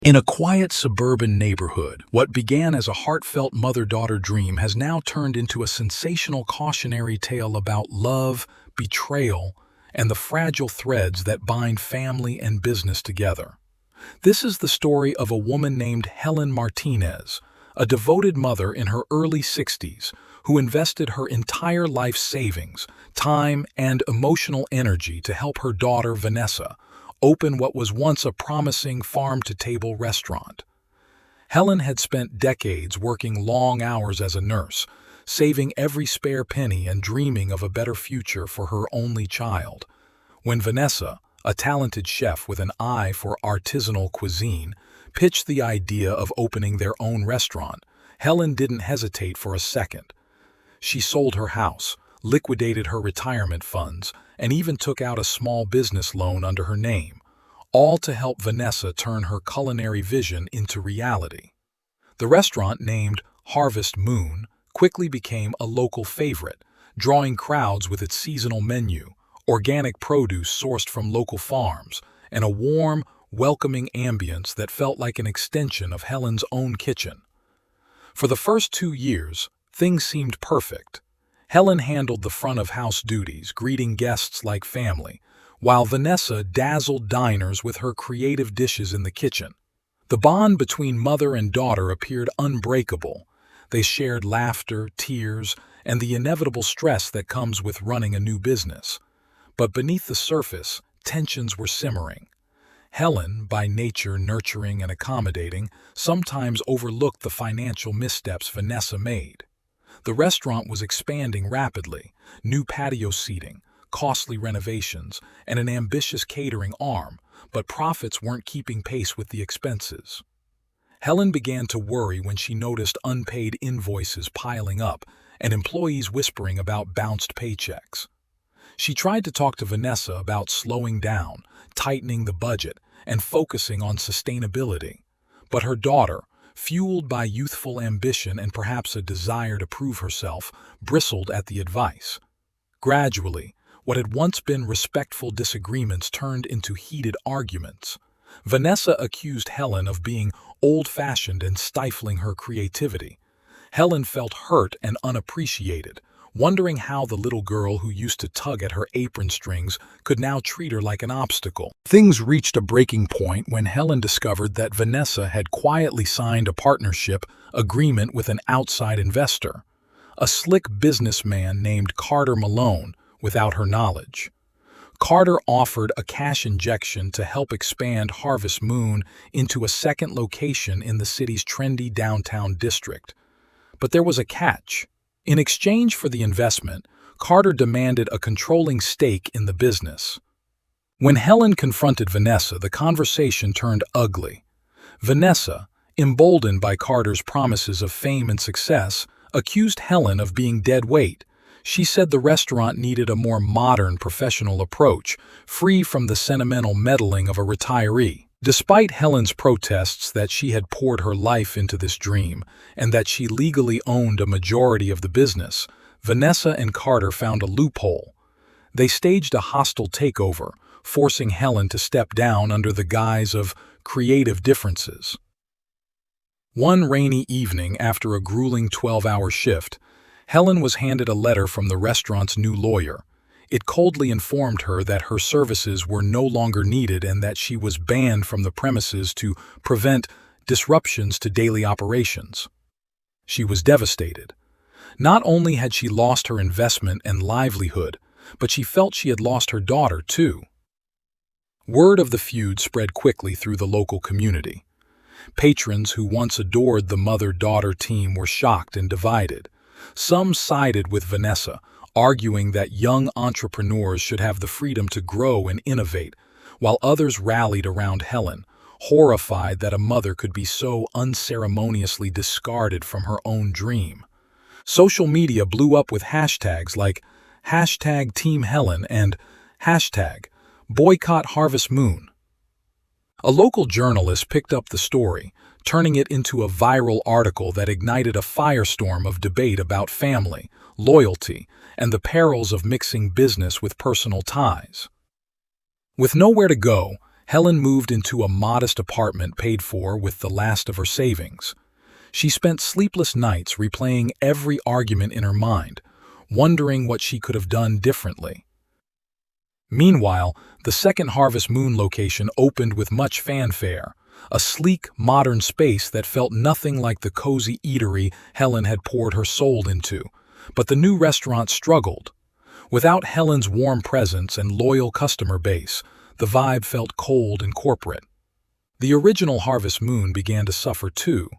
In a quiet suburban neighborhood, what began as a heartfelt mother-daughter dream has now turned into a sensational cautionary tale about love, betrayal, and the fragile threads that bind family and business together. This is the story of a woman named Helen Martinez, a devoted mother in her early 60s who invested her entire life savings, time, and emotional energy to help her daughter Vanessa open what was once a promising farm-to-table restaurant. Helen had spent decades working long hours as a nurse, saving every spare penny and dreaming of a better future for her only child. When Vanessa, a talented chef with an eye for artisanal cuisine, pitched the idea of opening their own restaurant, Helen didn't hesitate for a second. She sold her house, liquidated her retirement funds, and even took out a small business loan under her name, all to help Vanessa turn her culinary vision into reality. The restaurant, named Harvest Moon, quickly became a local favorite, drawing crowds with its seasonal menu, organic produce sourced from local farms, and a warm, welcoming ambience that felt like an extension of Helen's own kitchen. For the first 2 years, things seemed perfect. Helen handled the front-of-house duties, greeting guests like family, while Vanessa dazzled diners with her creative dishes in the kitchen. The bond between mother and daughter appeared unbreakable. They shared laughter, tears, and the inevitable stress that comes with running a new business. But beneath the surface, tensions were simmering. Helen, by nature nurturing and accommodating, sometimes overlooked the financial missteps Vanessa made. The restaurant was expanding rapidly: new patio seating, costly renovations, and an ambitious catering arm, but profits weren't keeping pace with the expenses. Helen began to worry when she noticed unpaid invoices piling up and employees whispering about bounced paychecks. She tried to talk to Vanessa about slowing down, tightening the budget, and focusing on sustainability, but her daughter, fueled by youthful ambition and perhaps a desire to prove herself, bristled at the advice. Gradually, what had once been respectful disagreements turned into heated arguments. Vanessa accused Helen of being old-fashioned and stifling her creativity. Helen felt hurt and unappreciated, wondering how the little girl who used to tug at her apron strings could now treat her like an obstacle. Things reached a breaking point when Helen discovered that Vanessa had quietly signed a partnership agreement with an outside investor, a slick businessman named Carter Malone, without her knowledge. Carter offered a cash injection to help expand Harvest Moon into a second location in the city's trendy downtown district. But there was a catch. In exchange for the investment, Carter demanded a controlling stake in the business. When Helen confronted Vanessa, the conversation turned ugly. Vanessa, emboldened by Carter's promises of fame and success, accused Helen of being dead weight. She said the restaurant needed a more modern, professional approach, free from the sentimental meddling of a retiree. Despite Helen's protests that she had poured her life into this dream and that she legally owned a majority of the business, Vanessa and Carter found a loophole. They staged a hostile takeover, forcing Helen to step down under the guise of creative differences. One rainy evening, after a grueling 12-hour shift, Helen was handed a letter from the restaurant's new lawyer. It coldly informed her that her services were no longer needed and that she was banned from the premises to prevent disruptions to daily operations. She was devastated. Not only had she lost her investment and livelihood, but she felt she had lost her daughter too. Word of the feud spread quickly through the local community. Patrons who once adored the mother-daughter team were shocked and divided. Some sided with Vanessa, arguing that young entrepreneurs should have the freedom to grow and innovate, while others rallied around Helen, horrified that a mother could be so unceremoniously discarded from her own dream. Social media blew up with hashtags like #TeamHelen and #BoycottHarvestMoon. A local journalist picked up the story, turning it into a viral article that ignited a firestorm of debate about family, loyalty, and the perils of mixing business with personal ties. With nowhere to go, Helen moved into a modest apartment paid for with the last of her savings. She spent sleepless nights replaying every argument in her mind, wondering what she could have done differently. Meanwhile, the second Harvest Moon location opened with much fanfare, a sleek, modern space that felt nothing like the cozy eatery Helen had poured her soul into. But the new restaurant struggled. Without Helen's warm presence and loyal customer base, the vibe felt cold and corporate. The original Harvest Moon began to suffer too.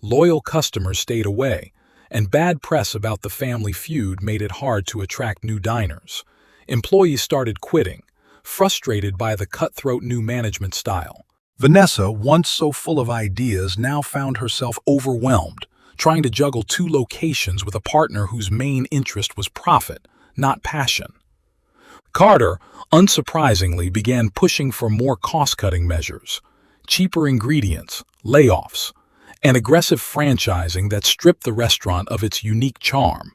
Loyal customers stayed away, and bad press about the family feud made it hard to attract new diners. Employees started quitting, frustrated by the cutthroat new management style. Vanessa, once so full of ideas, now found herself overwhelmed, trying to juggle two locations with a partner whose main interest was profit, not passion. Carter, unsurprisingly, began pushing for more cost-cutting measures, cheaper ingredients, layoffs, and aggressive franchising that stripped the restaurant of its unique charm.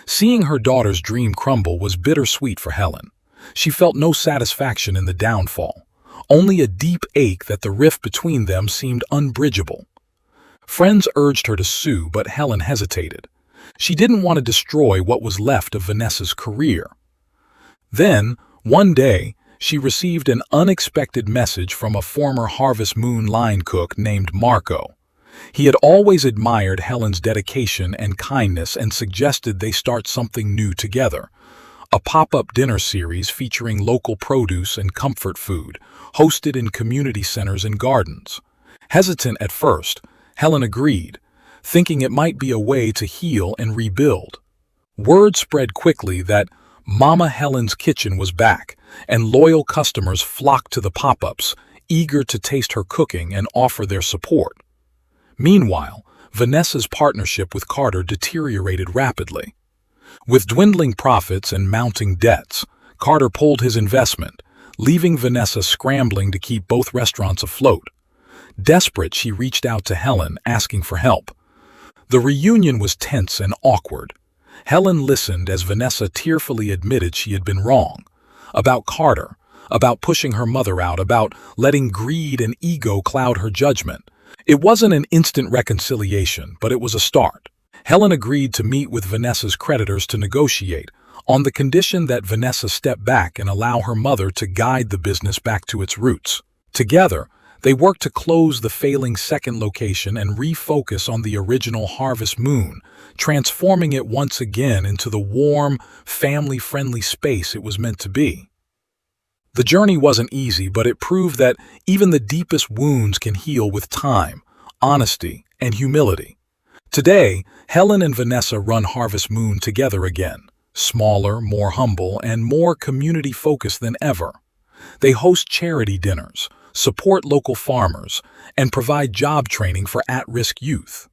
Seeing her daughter's dream crumble was bittersweet for Helen. She felt no satisfaction in the downfall, only a deep ache that the rift between them seemed unbridgeable. Friends urged her to sue, but Helen hesitated. She didn't want to destroy what was left of Vanessa's career. Then, one day, she received an unexpected message from a former Harvest Moon line cook named Marco. He had always admired Helen's dedication and kindness and suggested they start something new together. A pop-up dinner series featuring local produce and comfort food, hosted in community centers and gardens. Hesitant at first, Helen agreed, thinking it might be a way to heal and rebuild. Word spread quickly that Mama Helen's Kitchen was back, and loyal customers flocked to the pop-ups, eager to taste her cooking and offer their support. Meanwhile, Vanessa's partnership with Carter deteriorated rapidly. With dwindling profits and mounting debts, Carter pulled his investment, leaving Vanessa scrambling to keep both restaurants afloat. Desperate, she reached out to Helen, asking for help. The reunion was tense and awkward. Helen listened as Vanessa tearfully admitted she had been wrong. About Carter, about pushing her mother out, about letting greed and ego cloud her judgment. It wasn't an instant reconciliation, but it was a start. Helen agreed to meet with Vanessa's creditors to negotiate, on the condition that Vanessa step back and allow her mother to guide the business back to its roots. Together, they worked to close the failing second location and refocus on the original Harvest Moon, transforming it once again into the warm, family-friendly space it was meant to be. The journey wasn't easy, but it proved that even the deepest wounds can heal with time, honesty, and humility. Today, Helen and Vanessa run Harvest Moon together again, smaller, more humble, and more community-focused than ever. They host charity dinners, support local farmers, and provide job training for at-risk youth.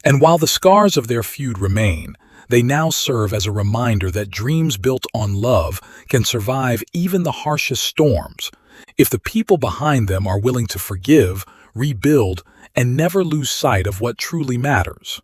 And while the scars of their feud remain, they now serve as a reminder that dreams built on love can survive even the harshest storms, if the people behind them are willing to forgive, rebuild, and never lose sight of what truly matters.